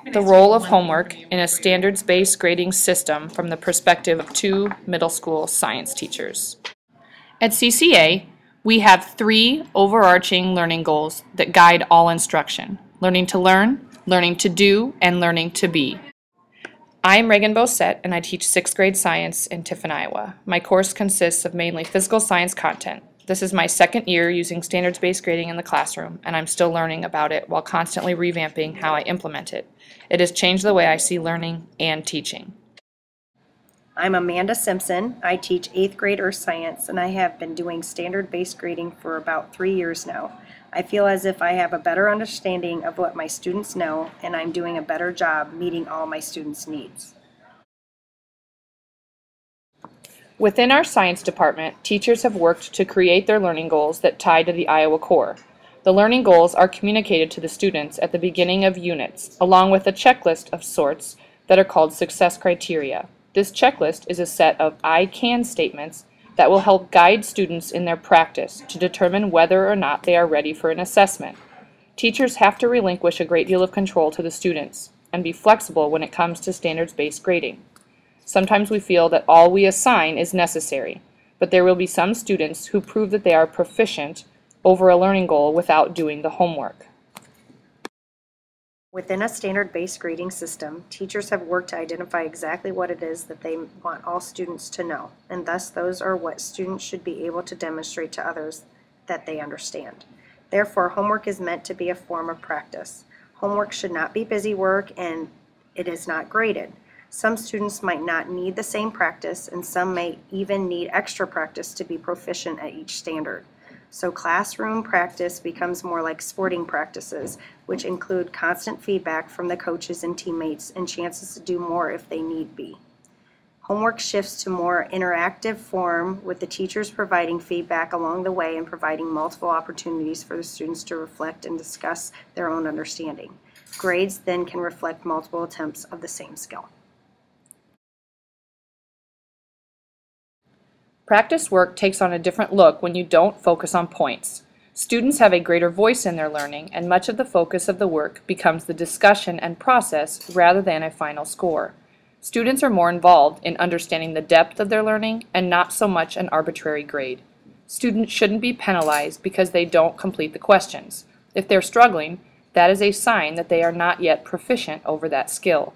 The role of homework in a standards-based grading system from the perspective of two middle school science teachers. At CCA, we have three overarching learning goals that guide all instruction: learning to learn, learning to do, and learning to be. I'm Reagan Bosette, and I teach 6th grade science in Tiffin, Iowa. My course consists of mainly physical science content. This is my second year using standards-based grading in the classroom, and I'm still learning about it while constantly revamping how I implement it. It has changed the way I see learning and teaching. I'm Amanda Simpson. I teach 8th grade earth science, and I have been doing standard-based grading for about 3 years now. I feel as if I have a better understanding of what my students know, and I'm doing a better job meeting all my students' needs. Within our science department, teachers have worked to create their learning goals that tie to the Iowa core. The learning goals are communicated to the students at the beginning of units, along with a checklist of sorts that are called success criteria. This checklist is a set of I can statements that will help guide students in their practice to determine whether or not they are ready for an assessment. Teachers have to relinquish a great deal of control to the students and be flexible when it comes to standards-based grading. Sometimes we feel that all we assign is necessary, but there will be some students who prove that they are proficient over a learning goal without doing the homework. Within a standard-based grading system, teachers have worked to identify exactly what it is that they want all students to know, and thus those are what students should be able to demonstrate to others that they understand. Therefore, homework is meant to be a form of practice. Homework should not be busy work, and it is not graded. Some students might not need the same practice, and some may even need extra practice to be proficient at each standard. So classroom practice becomes more like sporting practices, which include constant feedback from the coaches and teammates and chances to do more if they need be. Homework shifts to more interactive form, with the teachers providing feedback along the way and providing multiple opportunities for the students to reflect and discuss their own understanding. Grades then can reflect multiple attempts of the same skill. Practice work takes on a different look when you don't focus on points. Students have a greater voice in their learning, and much of the focus of the work becomes the discussion and process rather than a final score. Students are more involved in understanding the depth of their learning and not so much an arbitrary grade. Students shouldn't be penalized because they don't complete the questions. If they're struggling, that is a sign that they are not yet proficient over that skill.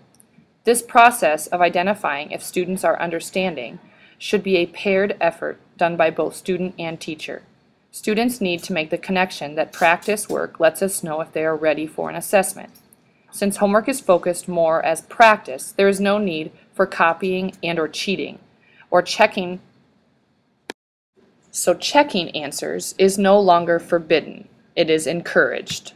This process of identifying if students are understanding should be a paired effort done by both student and teacher. Students need to make the connection that practice work lets us know if they are ready for an assessment. Since homework is focused more as practice, there is no need for copying and/or cheating, or checking. So checking answers is no longer forbidden. It is encouraged.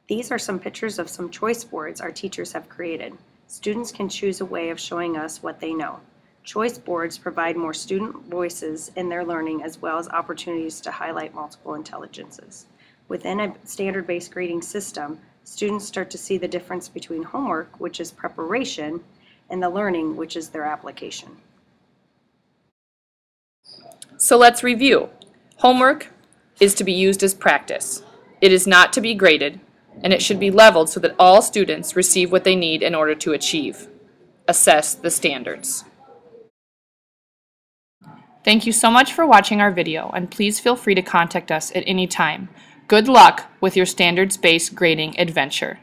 These are some pictures of some choice boards our teachers have created. Students can choose a way of showing us what they know. Choice boards provide more student voices in their learning, as well as opportunities to highlight multiple intelligences. Within a standard-based grading system, students start to see the difference between homework, which is preparation, and the learning, which is their application. So let's review. Homework is to be used as practice. It is not to be graded, and it should be leveled so that all students receive what they need in order to achieve. Assess the standards. Thank you so much for watching our video, and please feel free to contact us at any time. Good luck with your standards-based grading adventure.